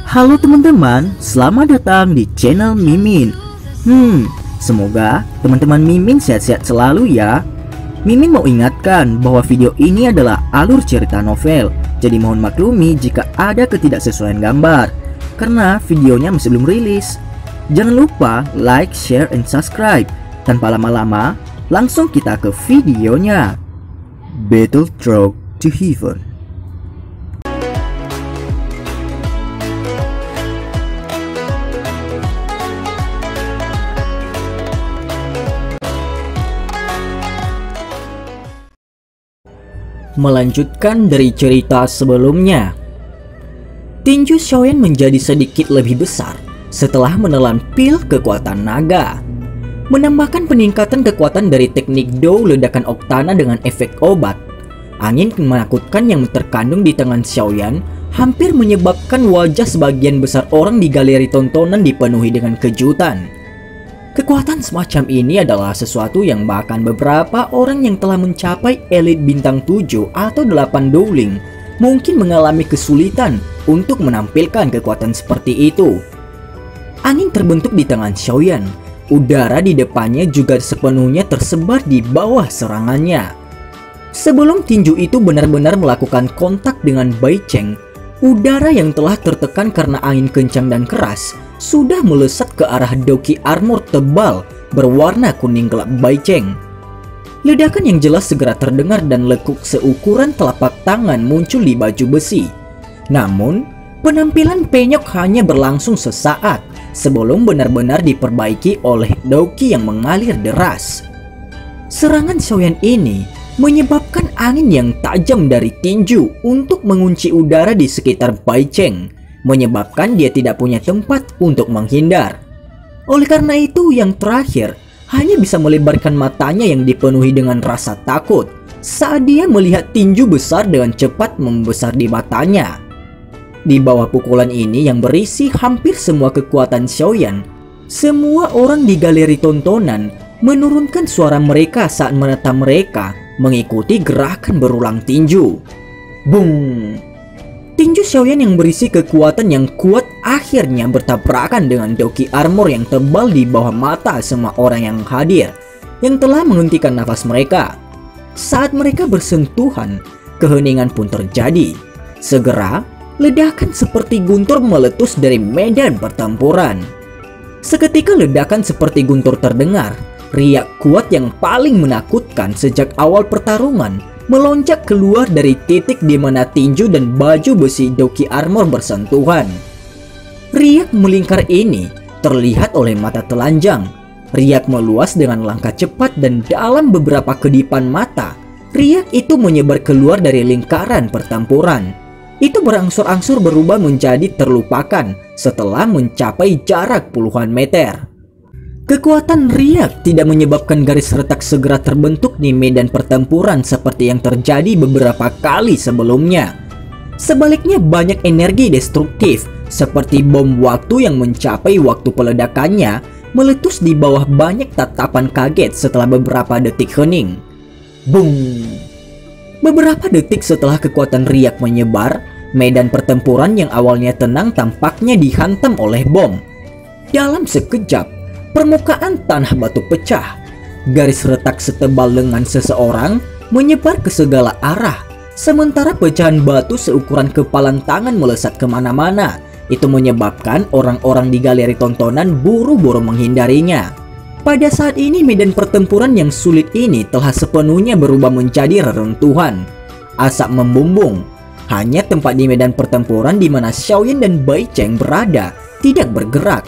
Halo teman-teman, selamat datang di channel Mimin. Semoga teman-teman Mimin sehat-sehat selalu ya. Mimin mau ingatkan bahwa video ini adalah alur cerita novel, jadi mohon maklumi jika ada ketidaksesuaian gambar, karena videonya masih belum rilis. Jangan lupa like, share, and subscribe. Tanpa lama-lama, langsung kita ke videonya. Battle Road to Heaven. Melanjutkan dari cerita sebelumnya, tinju Xiaoyan menjadi sedikit lebih besar setelah menelan pil kekuatan naga, menambahkan peningkatan kekuatan dari teknik Dou ledakan Oktana dengan efek obat. Angin menakutkan yang terkandung di tangan Xiaoyan hampir menyebabkan wajah sebagian besar orang di galeri tontonan dipenuhi dengan kejutan. Kekuatan semacam ini adalah sesuatu yang bahkan beberapa orang yang telah mencapai elit bintang 7 atau 8 Douling mungkin mengalami kesulitan untuk menampilkan kekuatan seperti itu. Angin terbentuk di tangan Xiaoyan. Udara di depannya juga sepenuhnya tersebar di bawah serangannya. Sebelum tinju itu benar-benar melakukan kontak dengan Bai Cheng, udara yang telah tertekan karena angin kencang dan keras sudah melesat ke arah doki armor tebal berwarna kuning gelap Bai Cheng. Ledakan yang jelas segera terdengar dan lekuk seukuran telapak tangan muncul di baju besi. Namun, penampilan penyok hanya berlangsung sesaat sebelum benar-benar diperbaiki oleh doki yang mengalir deras. Serangan Xiaoyan ini menyebabkan angin yang tajam dari tinju untuk mengunci udara di sekitar Bai Cheng, menyebabkan dia tidak punya tempat untuk menghindar. Oleh karena itu, yang terakhir hanya bisa melebarkan matanya yang dipenuhi dengan rasa takut saat dia melihat tinju besar dengan cepat membesar di matanya. Di bawah pukulan ini yang berisi hampir semua kekuatan Xiaoyan, semua orang di galeri tontonan menurunkan suara mereka saat menatap mereka mengikuti gerakan berulang tinju. Bung! Tinju Xiaoyan yang berisi kekuatan yang kuat akhirnya bertabrakan dengan doki armor yang tebal di bawah mata semua orang yang hadir, yang telah menghentikan nafas mereka. Saat mereka bersentuhan, keheningan pun terjadi. Segera, ledakan seperti guntur meletus dari medan pertempuran. Seketika ledakan seperti guntur terdengar. Riak kuat yang paling menakutkan sejak awal pertarungan melonjak keluar dari titik di mana tinju dan baju besi doki armor bersentuhan. Riak melingkar ini terlihat oleh mata telanjang. Riak meluas dengan langkah cepat dan dalam beberapa kedipan mata, riak itu menyebar keluar dari lingkaran pertempuran. Itu berangsur-angsur berubah menjadi terlupakan setelah mencapai jarak puluhan meter. Kekuatan riak tidak menyebabkan garis retak segera terbentuk di medan pertempuran seperti yang terjadi beberapa kali sebelumnya. Sebaliknya, banyak energi destruktif seperti bom waktu yang mencapai waktu peledakannya meletus di bawah banyak tatapan kaget setelah beberapa detik hening. Bung! Beberapa detik setelah kekuatan riak menyebar, medan pertempuran yang awalnya tenang tampaknya dihantam oleh bom. Dalam sekejap, permukaan tanah batu pecah. Garis retak setebal lengan seseorang menyebar ke segala arah, sementara pecahan batu seukuran kepalan tangan melesat kemana-mana. Itu menyebabkan orang-orang di galeri tontonan buru-buru menghindarinya. Pada saat ini, medan pertempuran yang sulit ini telah sepenuhnya berubah menjadi reruntuhan. Asap membumbung. Hanya tempat di medan pertempuran di mana Xiaoyan dan Bai Cheng berada tidak bergerak.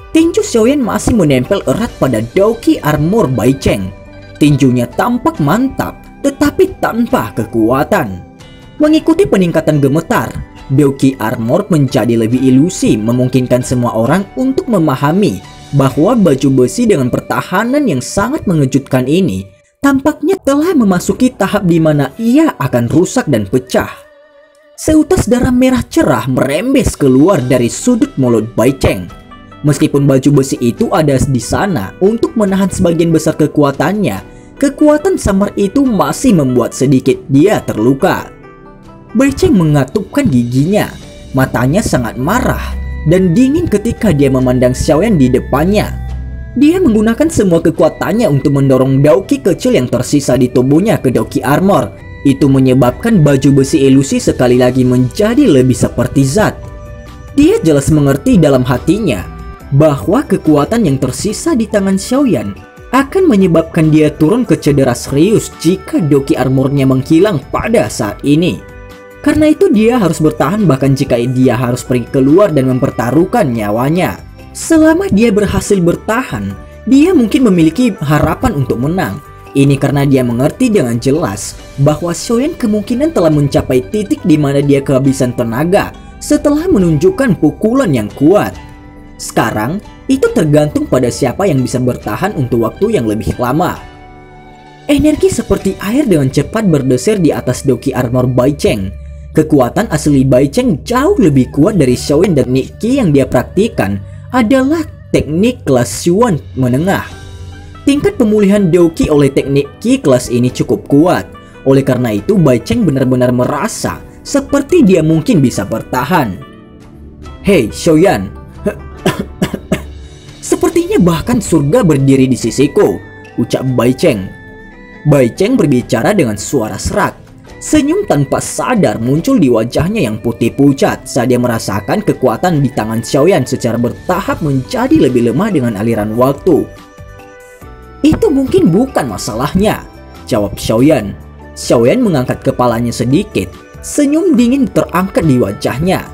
Tinju Xiaoyan masih menempel erat pada doki armor Bai Cheng. Tinjunya tampak mantap, tetapi tanpa kekuatan. Mengikuti peningkatan gemetar, doki armor menjadi lebih ilusi, memungkinkan semua orang untuk memahami bahwa baju besi dengan pertahanan yang sangat mengejutkan ini tampaknya telah memasuki tahap di mana ia akan rusak dan pecah. Seutas darah merah cerah merembes keluar dari sudut mulut Bai Cheng. Meskipun baju besi itu ada di sana untuk menahan sebagian besar kekuatannya, kekuatan samar itu masih membuat sedikit dia terluka. Bai Cheng mengatupkan giginya. Matanya sangat marah dan dingin ketika dia memandang Xiaoyan di depannya. Dia menggunakan semua kekuatannya untuk mendorong Daoki kecil yang tersisa di tubuhnya ke Daoki Armor. Itu menyebabkan baju besi ilusi sekali lagi menjadi lebih seperti zat. Dia jelas mengerti dalam hatinya bahwa kekuatan yang tersisa di tangan Xiaoyan akan menyebabkan dia turun ke cedera serius jika Daoki Armornya menghilang pada saat ini. Karena itu dia harus bertahan bahkan jika dia harus pergi keluar dan mempertaruhkan nyawanya. Selama dia berhasil bertahan, dia mungkin memiliki harapan untuk menang. Ini karena dia mengerti dengan jelas bahwa Xiaoyan kemungkinan telah mencapai titik di mana dia kehabisan tenaga setelah menunjukkan pukulan yang kuat. Sekarang, itu tergantung pada siapa yang bisa bertahan untuk waktu yang lebih lama. Energi seperti air dengan cepat berdesir di atas Daoki Armor Bai Cheng. Kekuatan asli Bai Cheng jauh lebih kuat dari Xiaoyan, dan teknik Qi yang dia praktikan adalah teknik kelas Xuan menengah. Tingkat pemulihan Daoki oleh teknik Qi kelas ini cukup kuat. Oleh karena itu, Bai Cheng benar-benar merasa seperti dia mungkin bisa bertahan. Hei Xiaoyan, sepertinya bahkan surga berdiri di sisiku, ucap Bai Cheng. Bai Cheng berbicara dengan suara serak. Senyum tanpa sadar muncul di wajahnya yang putih pucat saat dia merasakan kekuatan di tangan Xiaoyan secara bertahap menjadi lebih lemah dengan aliran waktu. Itu mungkin bukan masalahnya, jawab Xiaoyan. Xiaoyan mengangkat kepalanya sedikit. Senyum dingin terangkat di wajahnya.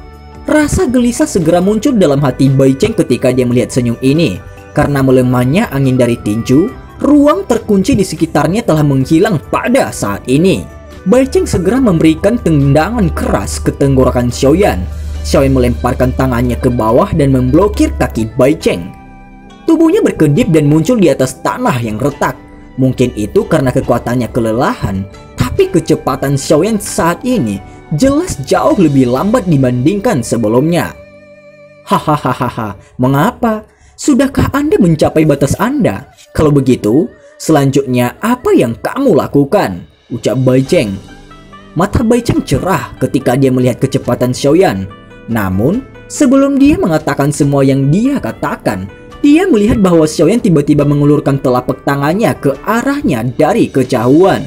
Rasa gelisah segera muncul dalam hati Bai Cheng ketika dia melihat senyum ini. Karena melemahnya angin dari tinju, ruang terkunci di sekitarnya telah menghilang pada saat ini. Bai Cheng segera memberikan tendangan keras ke tenggorokan Xiaoyan. Xiaoyan melemparkan tangannya ke bawah dan memblokir kaki Bai Cheng. Tubuhnya berkedip dan muncul di atas tanah yang retak. Mungkin itu karena kekuatannya kelelahan, tapi kecepatan Xiaoyan saat ini jelas jauh lebih lambat dibandingkan sebelumnya. Hahaha, mengapa? Sudahkah Anda mencapai batas Anda? Kalau begitu, selanjutnya apa yang kamu lakukan? Ucap Bai Cheng. Mata Bai Cheng cerah ketika dia melihat kecepatan Xiaoyan. Namun, sebelum dia mengatakan semua yang dia katakan, dia melihat bahwa Xiaoyan tiba-tiba mengulurkan telapak tangannya ke arahnya dari kejauhan.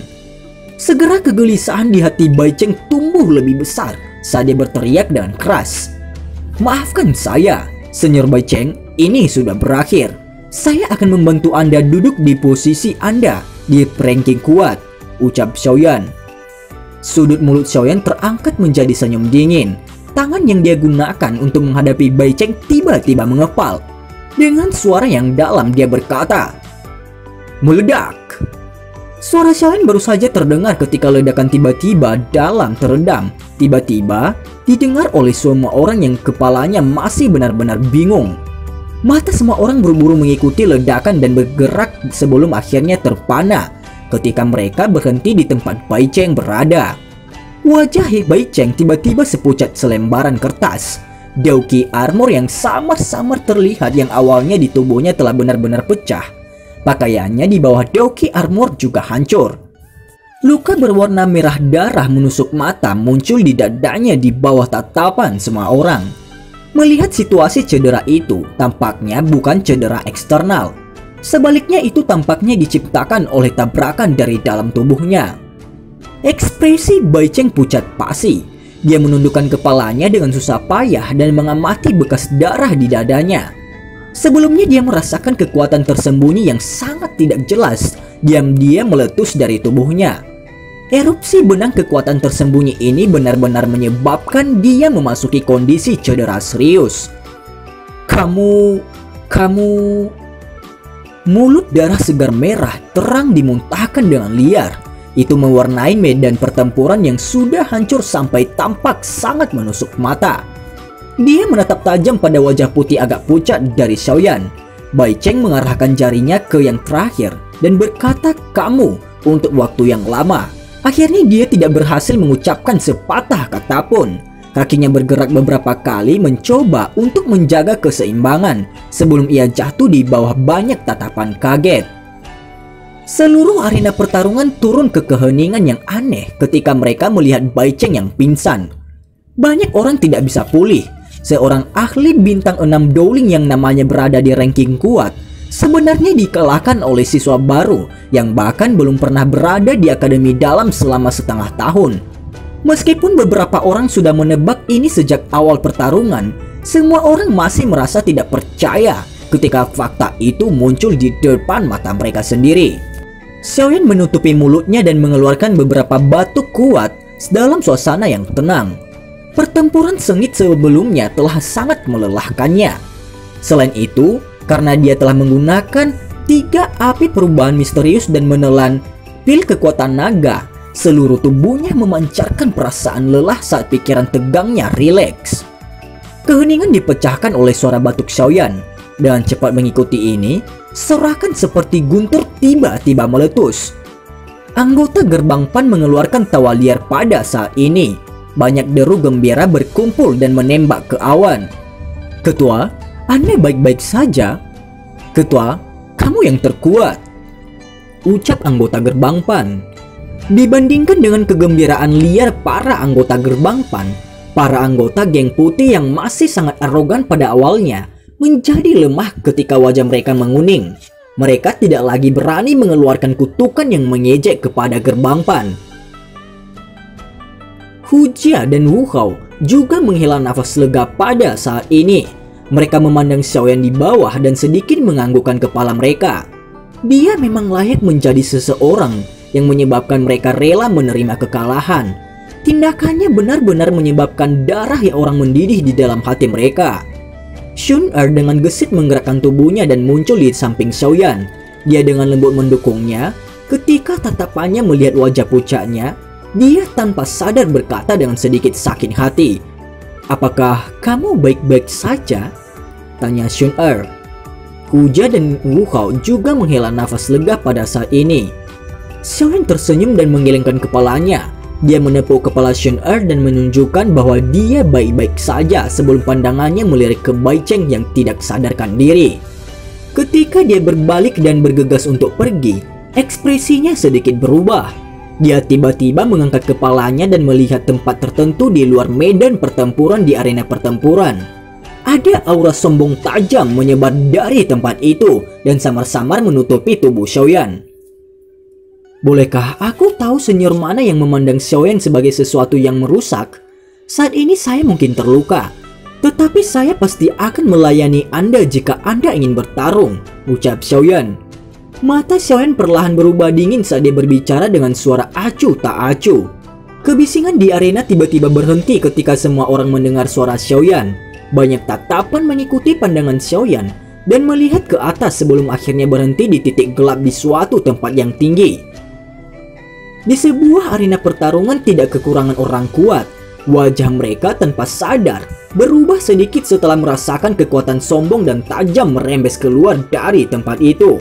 Segera kegelisahan di hati Bai Cheng tumbuh lebih besar saat dia berteriak dengan keras. Maafkan saya, Senior Bai Cheng, ini sudah berakhir. Saya akan membantu Anda duduk di posisi Anda di ranking kuat, ucap Xiaoyan. Sudut mulut Xiaoyan terangkat menjadi senyum dingin. Tangan yang dia gunakan untuk menghadapi Bai Cheng tiba-tiba mengepal. Dengan suara yang dalam dia berkata, "Meledak!" Suara Xiaoyan baru saja terdengar ketika ledakan tiba-tiba dalam teredam. Tiba-tiba didengar oleh semua orang yang kepalanya masih benar-benar bingung. Mata semua orang buru-buru mengikuti ledakan dan bergerak sebelum akhirnya terpana ketika mereka berhenti di tempat Bai Cheng berada. Wajah Bai Cheng tiba-tiba sepucat selembaran kertas. Daoki Armor yang samar-samar terlihat yang awalnya di tubuhnya telah benar-benar pecah. Pakaiannya di bawah Daoki Armor juga hancur. Luka berwarna merah darah menusuk mata muncul di dadanya di bawah tatapan semua orang. Melihat situasi cedera itu, tampaknya bukan cedera eksternal. Sebaliknya itu tampaknya diciptakan oleh tabrakan dari dalam tubuhnya. Ekspresi Bai Cheng pucat pasi. Dia menundukkan kepalanya dengan susah payah dan mengamati bekas darah di dadanya. Sebelumnya dia merasakan kekuatan tersembunyi yang sangat tidak jelas diam-diam meletus dari tubuhnya. Erupsi benang kekuatan tersembunyi ini benar-benar menyebabkan dia memasuki kondisi cedera serius. Kamu... Mulut darah segar merah terang dimuntahkan dengan liar. Itu mewarnai medan pertempuran yang sudah hancur sampai tampak sangat menusuk mata. Dia menatap tajam pada wajah putih agak pucat dari Xiaoyan. Bai Cheng mengarahkan jarinya ke yang terakhir dan berkata "kamu" untuk waktu yang lama. Akhirnya dia tidak berhasil mengucapkan sepatah kata pun. Kakinya bergerak beberapa kali mencoba untuk menjaga keseimbangan sebelum ia jatuh di bawah banyak tatapan kaget. Seluruh arena pertarungan turun ke keheningan yang aneh ketika mereka melihat Bai Cheng yang pingsan. Banyak orang tidak bisa pulih. Seorang ahli bintang 6 Dowling yang namanya berada di ranking kuat sebenarnya dikalahkan oleh siswa baru yang bahkan belum pernah berada di akademi dalam selama setengah tahun. Meskipun beberapa orang sudah menebak ini sejak awal pertarungan, semua orang masih merasa tidak percaya ketika fakta itu muncul di depan mata mereka sendiri. Xiaoyan menutupi mulutnya dan mengeluarkan beberapa batuk kuat dalam suasana yang tenang. Pertempuran sengit sebelumnya telah sangat melelahkannya. Selain itu, karena dia telah menggunakan 3 api perubahan misterius dan menelan pil kekuatan naga, seluruh tubuhnya memancarkan perasaan lelah saat pikiran tegangnya rileks. Keheningan dipecahkan oleh suara batuk Xiaoyan. Dan cepat mengikuti ini, seakan seperti guntur tiba-tiba meletus. Anggota gerbang PAN mengeluarkan tawa liar pada saat ini. Banyak deru gembira berkumpul dan menembak ke awan. "Ketua, Anda baik-baik saja?" "Ketua, kamu yang terkuat," ucap anggota gerbang PAN. Dibandingkan dengan kegembiraan liar para anggota gerbang PAN, para anggota geng putih yang masih sangat arogan pada awalnya menjadi lemah ketika wajah mereka menguning. Mereka tidak lagi berani mengeluarkan kutukan yang mengejek kepada gerbang PAN. Hu Jia dan Wu Hao juga menghela nafas lega pada saat ini. Mereka memandang Xiaoyan di bawah dan sedikit menganggukkan kepala mereka. Dia memang layak menjadi seseorang yang menyebabkan mereka rela menerima kekalahan. Tindakannya benar-benar menyebabkan darah yang orang mendidih di dalam hati mereka. Shun Er dengan gesit menggerakkan tubuhnya dan muncul di samping Xiaoyan. Dia dengan lembut mendukungnya. Ketika tatapannya melihat wajah pucatnya, dia tanpa sadar berkata dengan sedikit sakit hati, "Apakah kamu baik-baik saja?" tanya Shun Er. Hu Jia dan Wu Hao juga menghela nafas lega pada saat ini. Xiaoyan tersenyum dan menggelengkan kepalanya. Dia menepuk kepala Shun Er dan menunjukkan bahwa dia baik-baik saja sebelum pandangannya melirik ke Bai Cheng yang tidak sadarkan diri. Ketika dia berbalik dan bergegas untuk pergi, ekspresinya sedikit berubah. Dia tiba-tiba mengangkat kepalanya dan melihat tempat tertentu di luar medan pertempuran di arena pertempuran. Ada aura sombong tajam menyebar dari tempat itu dan samar-samar menutupi tubuh Xiaoyan. "Bolehkah aku tahu senior mana yang memandang Xiaoyan sebagai sesuatu yang merusak? Saat ini saya mungkin terluka, tetapi saya pasti akan melayani Anda jika Anda ingin bertarung," ucap Xiaoyan. Mata Xiaoyan perlahan berubah dingin saat dia berbicara dengan suara acuh tak acuh. Kebisingan di arena tiba-tiba berhenti ketika semua orang mendengar suara Xiaoyan. Banyak tatapan mengikuti pandangan Xiaoyan dan melihat ke atas sebelum akhirnya berhenti di titik gelap di suatu tempat yang tinggi. Di sebuah arena pertarungan tidak kekurangan orang kuat. Wajah mereka tanpa sadar berubah sedikit setelah merasakan kekuatan sombong dan tajam merembes keluar dari tempat itu.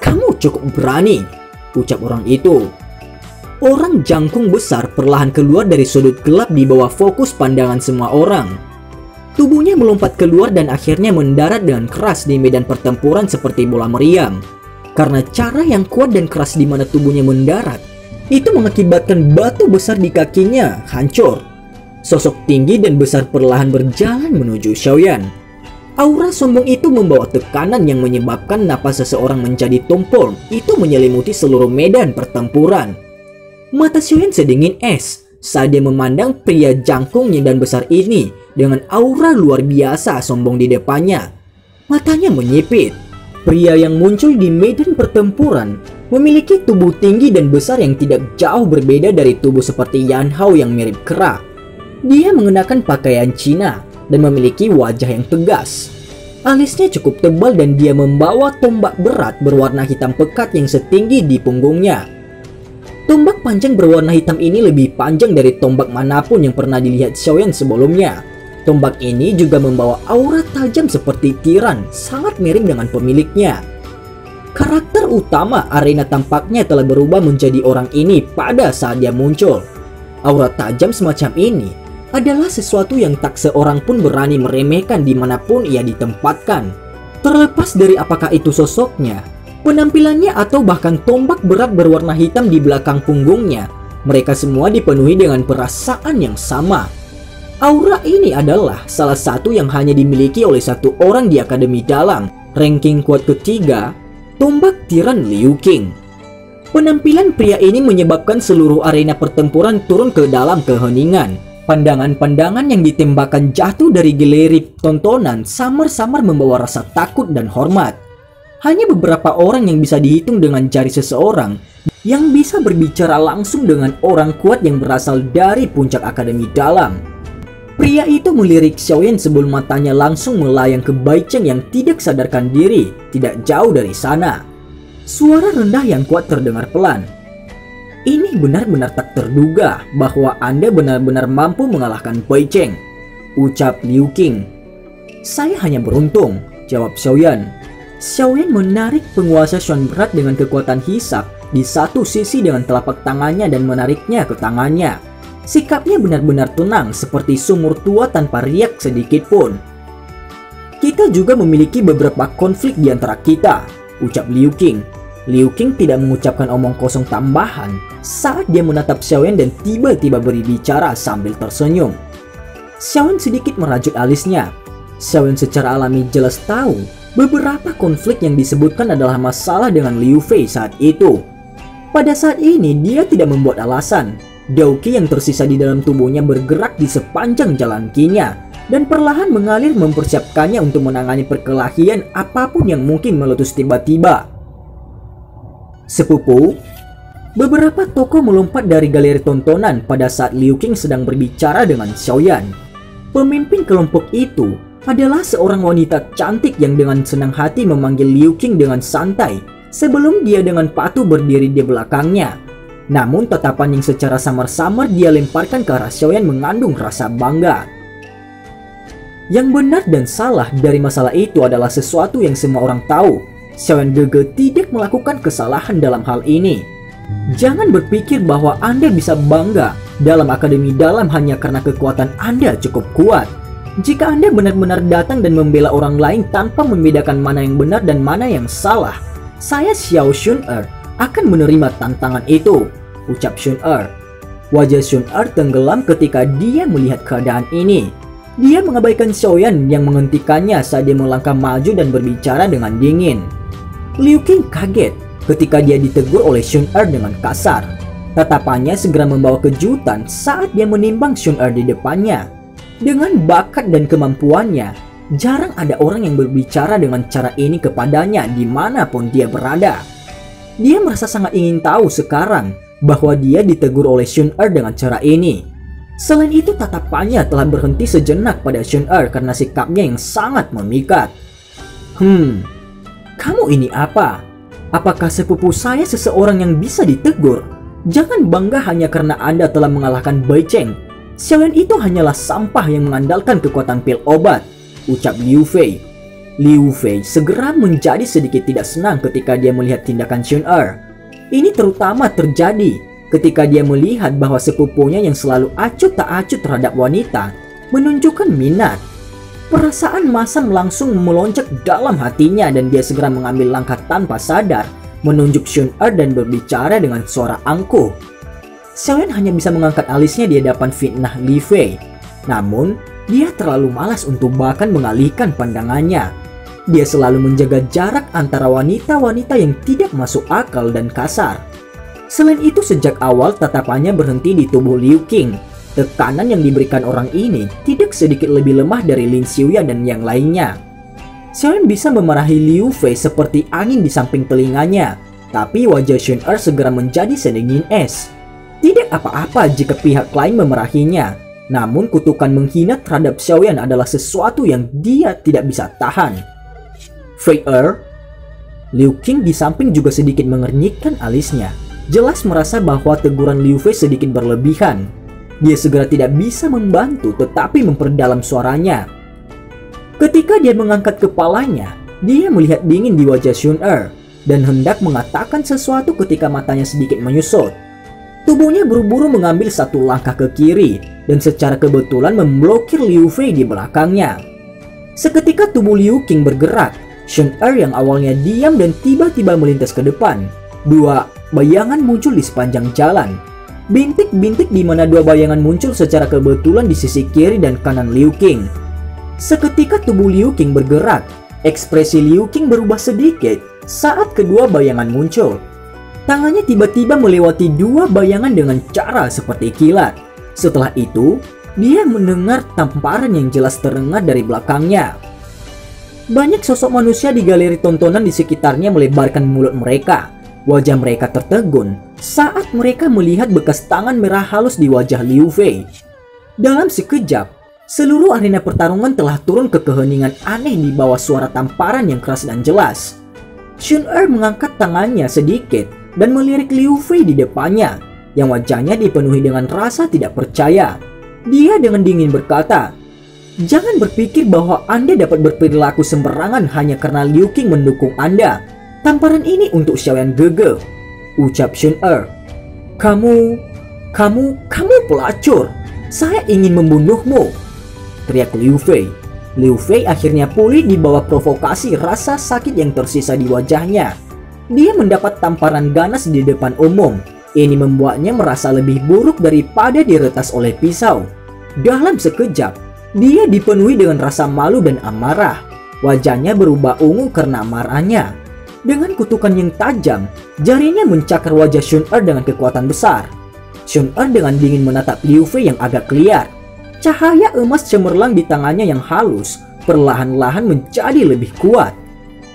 "Kamu cukup berani," ucap orang itu. Orang jangkung besar perlahan keluar dari sudut gelap di bawah fokus pandangan semua orang. Tubuhnya melompat keluar dan akhirnya mendarat dengan keras di medan pertempuran seperti bola meriam. Karena cara yang kuat dan keras di mana tubuhnya mendarat, itu mengakibatkan batu besar di kakinya hancur. Sosok tinggi dan besar perlahan berjalan menuju Xiaoyan. Aura sombong itu membawa tekanan yang menyebabkan napas seseorang menjadi tumpul. Itu menyelimuti seluruh medan pertempuran. Mata Xiaoyan sedingin es saat dia memandang pria jangkungnya dan besar ini dengan aura luar biasa sombong di depannya. Matanya menyipit. Pria yang muncul di medan pertempuran memiliki tubuh tinggi dan besar yang tidak jauh berbeda dari tubuh seperti Yan Hao yang mirip kera. Dia mengenakan pakaian Cina dan memiliki wajah yang tegas. Alisnya cukup tebal dan dia membawa tombak berat berwarna hitam pekat yang setinggi di punggungnya. Tombak panjang berwarna hitam ini lebih panjang dari tombak manapun yang pernah dilihat Xiaoyan sebelumnya. Tombak ini juga membawa aura tajam seperti tiran, sangat mirip dengan pemiliknya. Karakter utama arena tampaknya telah berubah menjadi orang ini pada saat dia muncul. Aura tajam semacam ini adalah sesuatu yang tak seorang pun berani meremehkan dimanapun ia ditempatkan. Terlepas dari apakah itu sosoknya, penampilannya atau bahkan tombak berat berwarna hitam di belakang punggungnya, mereka semua dipenuhi dengan perasaan yang sama. Aura ini adalah salah satu yang hanya dimiliki oleh satu orang di Akademi Dalam. Ranking kuat ketiga, tombak tiran Liu Qing. Penampilan pria ini menyebabkan seluruh arena pertempuran turun ke dalam keheningan. Pandangan-pandangan yang ditembakkan jatuh dari galeri tontonan samar-samar membawa rasa takut dan hormat. Hanya beberapa orang yang bisa dihitung dengan jari seseorang yang bisa berbicara langsung dengan orang kuat yang berasal dari puncak Akademi Dalam. Pria itu melirik Xiaoyan sebelum matanya langsung melayang ke Bai Cheng yang tidak sadarkan diri, tidak jauh dari sana. Suara rendah yang kuat terdengar pelan. Ini benar-benar tak terduga bahwa Anda benar-benar mampu mengalahkan Bai Cheng, ucap Liu Qing. Saya hanya beruntung, jawab Xiaoyan. Xiaoyan menarik penguasa Xuan berat dengan kekuatan hisap di satu sisi dengan telapak tangannya dan menariknya ke tangannya. Sikapnya benar-benar tenang seperti sumur tua tanpa riak sedikit pun. Kita juga memiliki beberapa konflik di antara kita, ucap Liu Qing. Liu Qing tidak mengucapkan omong kosong tambahan saat dia menatap Xiaoyan dan tiba-tiba berbicara sambil tersenyum. Xiaoyan sedikit merajut alisnya. Xiaoyan secara alami jelas tahu beberapa konflik yang disebutkan adalah masalah dengan Liu Fei saat itu. Pada saat ini dia tidak membuat alasan. Dao Qi yang tersisa di dalam tubuhnya bergerak di sepanjang jalan Qi-nya dan perlahan mengalir mempersiapkannya untuk menangani perkelahian apapun yang mungkin meletus tiba-tiba. Sepupu, beberapa tokoh melompat dari galeri tontonan pada saat Liu Qing sedang berbicara dengan Xiaoyan. Pemimpin kelompok itu adalah seorang wanita cantik yang dengan senang hati memanggil Liu Qing dengan santai sebelum dia dengan patuh berdiri di belakangnya. Namun tatapan yang secara samar-samar dia lemparkan ke arah Xiaoyan mengandung rasa bangga. Yang benar dan salah dari masalah itu adalah sesuatu yang semua orang tahu. Xiaoyan Gege tidak melakukan kesalahan dalam hal ini. Jangan berpikir bahwa Anda bisa bangga dalam Akademi Dalam hanya karena kekuatan Anda cukup kuat. Jika Anda benar-benar datang dan membela orang lain tanpa membedakan mana yang benar dan mana yang salah, saya Xiao Xun akan menerima tantangan itu, ucap Xun. Wajah Xun tenggelam ketika dia melihat keadaan ini. Dia mengabaikan Xiaoyan yang menghentikannya saat dia melangkah maju dan berbicara dengan dingin. Liu Qing kaget ketika dia ditegur oleh Xun dengan kasar. Tatapannya segera membawa kejutan saat dia menimbang Xun di depannya. Dengan bakat dan kemampuannya, jarang ada orang yang berbicara dengan cara ini kepadanya dimanapun dia berada. Dia merasa sangat ingin tahu sekarang bahwa dia ditegur oleh Xun dengan cara ini. Selain itu, tatapannya telah berhenti sejenak pada Xun karena sikapnya yang sangat memikat. Kamu ini apa? Apakah sepupu saya seseorang yang bisa ditegur? Jangan bangga hanya karena Anda telah mengalahkan Bai Cheng. Xiaoyan itu hanyalah sampah yang mengandalkan kekuatan pil obat, ucap Liu Fei. Liu Fei segera menjadi sedikit tidak senang ketika dia melihat tindakan Xun. Ini terutama terjadi ketika dia melihat bahwa sepupunya yang selalu acuh tak acuh terhadap wanita menunjukkan minat. Perasaan masam langsung melonjak dalam hatinya dan dia segera mengambil langkah tanpa sadar menunjuk Xun dan berbicara dengan suara angkuh. Xiaoyan hanya bisa mengangkat alisnya di hadapan fitnah Li Fei. Namun, dia terlalu malas untuk bahkan mengalihkan pandangannya. Dia selalu menjaga jarak antara wanita-wanita yang tidak masuk akal dan kasar. Selain itu, sejak awal tatapannya berhenti di tubuh Liu Qing. Tekanan yang diberikan orang ini tidak sedikit lebih lemah dari Lin Xiuya dan yang lainnya. Xiaoyan bisa memarahi Liu Fei seperti angin di samping telinganya, tapi wajah Xun segera menjadi sedingin es. Tidak apa-apa jika pihak lain memarahinya, namun kutukan menghina terhadap Xiaoyan adalah sesuatu yang dia tidak bisa tahan. Fei Liu Qing di samping juga sedikit mengernyitkan alisnya, jelas merasa bahwa teguran Liu Fei sedikit berlebihan. Dia segera tidak bisa membantu tetapi memperdalam suaranya. Ketika dia mengangkat kepalanya, dia melihat dingin di wajah Xun dan hendak mengatakan sesuatu ketika matanya sedikit menyusut. Tubuhnya buru-buru mengambil satu langkah ke kiri dan secara kebetulan memblokir Liu Fei di belakangnya. Seketika tubuh Liu Qing bergerak. Xun yang awalnya diam dan tiba-tiba melintas ke depan. Dua bayangan muncul di sepanjang jalan. Bintik-bintik di mana dua bayangan muncul secara kebetulan di sisi kiri dan kanan Liu Qing. Seketika tubuh Liu Qing bergerak, ekspresi Liu Qing berubah sedikit saat kedua bayangan muncul. Tangannya tiba-tiba melewati dua bayangan dengan cara seperti kilat. Setelah itu, dia mendengar tamparan yang jelas terdengar dari belakangnya. Banyak sosok manusia di galeri tontonan di sekitarnya melebarkan mulut mereka. Wajah mereka tertegun saat mereka melihat bekas tangan merah halus di wajah Liu Fei. Dalam sekejap, seluruh arena pertarungan telah turun ke keheningan aneh di bawah suara tamparan yang keras dan jelas. Xun Er mengangkat tangannya sedikit dan melirik Liu Fei di depannya, yang wajahnya dipenuhi dengan rasa tidak percaya. Dia dengan dingin berkata, "Jangan berpikir bahwa Anda dapat berperilaku sembarangan hanya karena Liu Qing mendukung Anda. Tamparan ini untuk Xiaoyan Gege," ucap Xun Er. Kamu pelacur. Saya ingin membunuhmu," teriak Liu Fei. Liu Fei akhirnya pulih di bawah provokasi rasa sakit yang tersisa di wajahnya. Dia mendapat tamparan ganas di depan umum. Ini membuatnya merasa lebih buruk daripada diretas oleh pisau. Dalam sekejap, dia dipenuhi dengan rasa malu dan amarah. Wajahnya berubah ungu karena amarahnya. Dengan kutukan yang tajam, jarinya mencakar wajah Xun Er dengan kekuatan besar. Xun Er dengan dingin menatap Liu Fei yang agak liar. Cahaya emas cemerlang di tangannya yang halus, perlahan-lahan menjadi lebih kuat.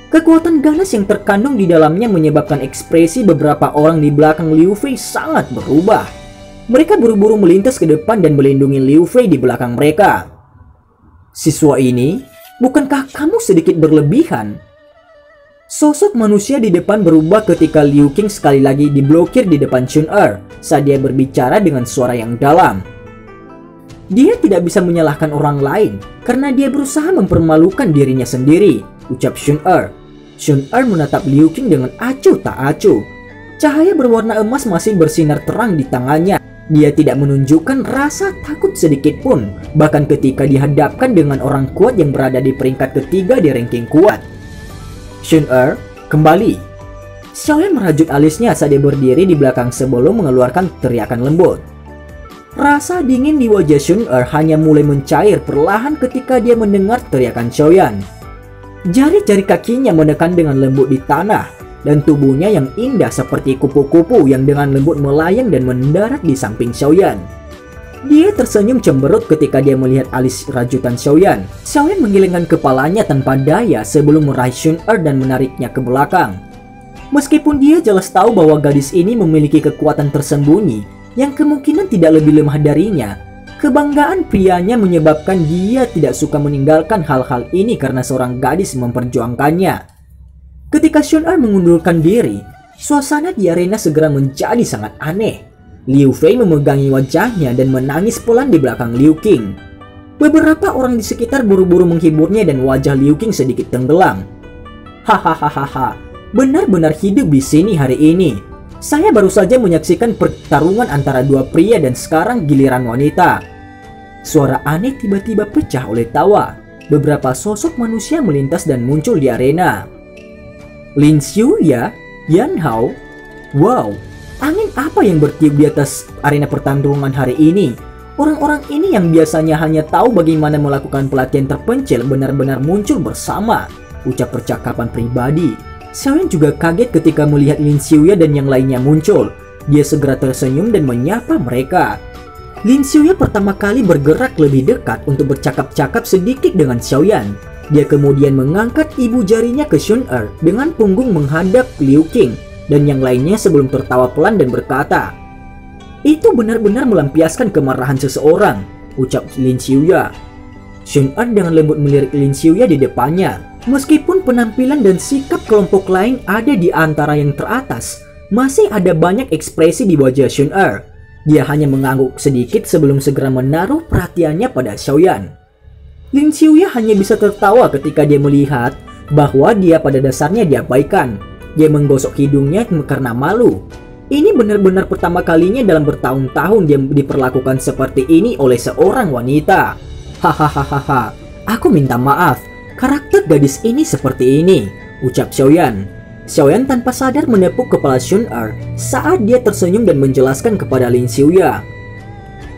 Kekuatan ganas yang terkandung di dalamnya menyebabkan ekspresi beberapa orang di belakang Liu Fei sangat berubah. Mereka buru-buru melintas ke depan dan melindungi Liu Fei di belakang mereka. "Siswa ini, bukankah kamu sedikit berlebihan?" Sosok manusia di depan berubah ketika Liu Qing sekali lagi diblokir di depan Xun Er saat dia berbicara dengan suara yang dalam. Dia tidak bisa menyalahkan orang lain karena dia berusaha mempermalukan dirinya sendiri, ucap Xun Er. Xun Er menatap Liu Qing dengan acuh tak acuh. Cahaya berwarna emas masih bersinar terang di tangannya. Dia tidak menunjukkan rasa takut sedikit pun, bahkan ketika dihadapkan dengan orang kuat yang berada di peringkat ketiga di ranking kuat. "Xun Er, kembali." Xiaoyan merajut alisnya saat dia berdiri di belakang sebelum mengeluarkan teriakan lembut. Rasa dingin di wajah Xun Er hanya mulai mencair perlahan ketika dia mendengar teriakan Xiaoyan. Jari-jari kakinya menekan dengan lembut di tanah, dan tubuhnya yang indah seperti kupu-kupu yang dengan lembut melayang dan mendarat di samping Xiaoyan. Dia tersenyum cemberut ketika dia melihat alis rajutan Xiaoyan. Xiaoyan menggelengkan kepalanya tanpa daya sebelum meraih Xun Er dan menariknya ke belakang. Meskipun dia jelas tahu bahwa gadis ini memiliki kekuatan tersembunyi yang kemungkinan tidak lebih lemah darinya, kebanggaan prianya menyebabkan dia tidak suka meninggalkan hal-hal ini karena seorang gadis memperjuangkannya. Ketika Xun Er mengundurkan diri, suasana di arena segera menjadi sangat aneh. Liu Fei memegangi wajahnya dan menangis pelan di belakang Liu Qing. Beberapa orang di sekitar buru-buru menghiburnya dan wajah Liu Qing sedikit tenggelam. "Hahaha, benar-benar hidup di sini hari ini. Saya baru saja menyaksikan pertarungan antara dua pria dan sekarang giliran wanita." Suara aneh tiba-tiba pecah oleh tawa. Beberapa sosok manusia melintas dan muncul di arena. "Lin Xiu ya? Yan Hao? Wow, angin apa yang bertiup di atas arena pertarungan hari ini? Orang-orang ini yang biasanya hanya tahu bagaimana melakukan pelatihan terpencil benar-benar muncul bersama," ucap percakapan pribadi. Xiaoyan juga kaget ketika melihat Lin Xiuya dan yang lainnya muncul. Dia segera tersenyum dan menyapa mereka. Lin Xiuya pertama kali bergerak lebih dekat untuk bercakap-cakap sedikit dengan Xiaoyan. Dia kemudian mengangkat ibu jarinya ke Xun Er dengan punggung menghadap Liu Qing dan yang lainnya sebelum tertawa pelan dan berkata, "Itu benar-benar melampiaskan kemarahan seseorang," ucap Lin Xiuya. Xun Er dengan lembut melirik Lin Xiuya di depannya. Meskipun penampilan dan sikap kelompok lain ada di antara yang teratas, masih ada banyak ekspresi di wajah Xun Er. Dia hanya mengangguk sedikit sebelum segera menaruh perhatiannya pada Xiaoyan. Lin Xiuya hanya bisa tertawa ketika dia melihat bahwa dia pada dasarnya diabaikan. Dia menggosok hidungnya karena malu. Ini benar-benar pertama kalinya dalam bertahun-tahun dia diperlakukan seperti ini oleh seorang wanita. "Hahaha, aku minta maaf. Karakter gadis ini seperti ini," ucap Xiaoyan. Xiaoyan tanpa sadar menepuk kepala Shun Er saat dia tersenyum dan menjelaskan kepada Lin Xiuya.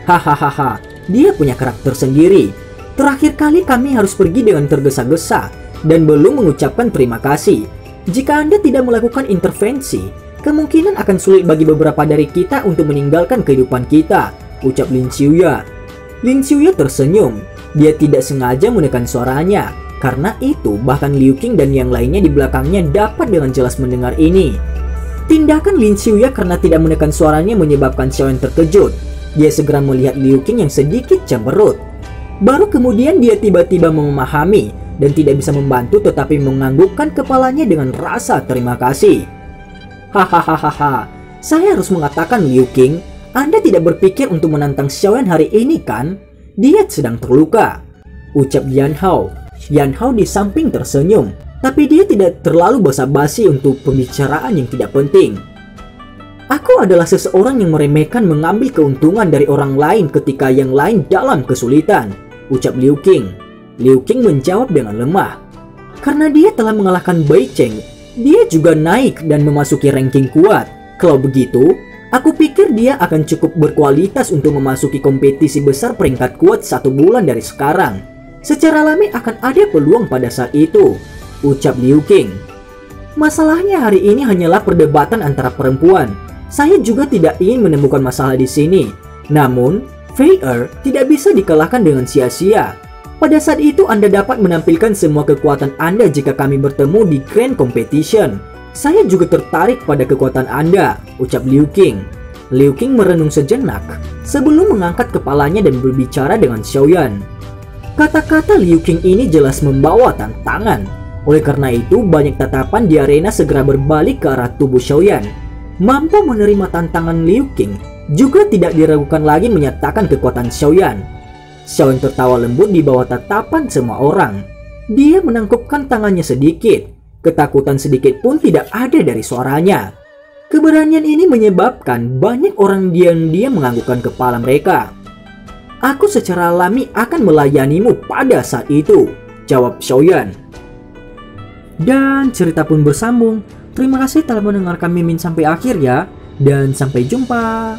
Hahaha, dia punya karakter sendiri. Terakhir kali kami harus pergi dengan tergesa-gesa dan belum mengucapkan terima kasih. Jika Anda tidak melakukan intervensi, kemungkinan akan sulit bagi beberapa dari kita untuk meninggalkan kehidupan kita, ucap Lin Xiuya. Lin Xiuya tersenyum. Dia tidak sengaja menekan suaranya. Karena itu, bahkan Liu Qing dan yang lainnya di belakangnya dapat dengan jelas mendengar ini. Tindakan Lin Xiuya karena tidak menekan suaranya menyebabkan Xiaoyan terkejut. Dia segera melihat Liu Qing yang sedikit cemberut. Baru kemudian dia tiba-tiba memahami dan tidak bisa membantu tetapi menganggukkan kepalanya dengan rasa terima kasih. Hahaha, saya harus mengatakan Liu Qing, Anda tidak berpikir untuk menantang Xiaoyan hari ini kan? Dia sedang terluka, ucap Yan Hao. Yan Hao di samping tersenyum, tapi dia tidak terlalu basa-basi untuk pembicaraan yang tidak penting. Aku adalah seseorang yang meremehkan mengambil keuntungan dari orang lain ketika yang lain dalam kesulitan, ucap Liu Qing. Liu Qing menjawab dengan lemah. Karena dia telah mengalahkan Bai Cheng, dia juga naik dan memasuki ranking kuat. Kalau begitu, aku pikir dia akan cukup berkualitas untuk memasuki kompetisi besar peringkat kuat 1 bulan dari sekarang. Secara alami akan ada peluang pada saat itu, ucap Liu Qing. Masalahnya hari ini hanyalah perdebatan antara perempuan. Saya juga tidak ingin menemukan masalah di sini. Namun, Fei Er tidak bisa dikalahkan dengan sia-sia. Pada saat itu Anda dapat menampilkan semua kekuatan Anda jika kami bertemu di Grand Competition. Saya juga tertarik pada kekuatan Anda, ucap Liu Qing. Liu Qing merenung sejenak sebelum mengangkat kepalanya dan berbicara dengan Xiaoyan. Kata-kata Liu Qing ini jelas membawa tantangan. Oleh karena itu, banyak tatapan di arena segera berbalik ke arah tubuh Xiaoyan. Mampu menerima tantangan Liu Qing, juga tidak diragukan lagi menyatakan kekuatan Xiaoyan. Xiaoyan tertawa lembut di bawah tatapan semua orang. Dia menangkupkan tangannya sedikit. Ketakutan sedikit pun tidak ada dari suaranya. Keberanian ini menyebabkan banyak orang diam-diam menganggukkan kepala mereka. Aku secara alami akan melayanimu pada saat itu, jawab Xiaoyan. Dan cerita pun bersambung. Terima kasih telah mendengarkan Mimin sampai akhir ya. Dan sampai jumpa.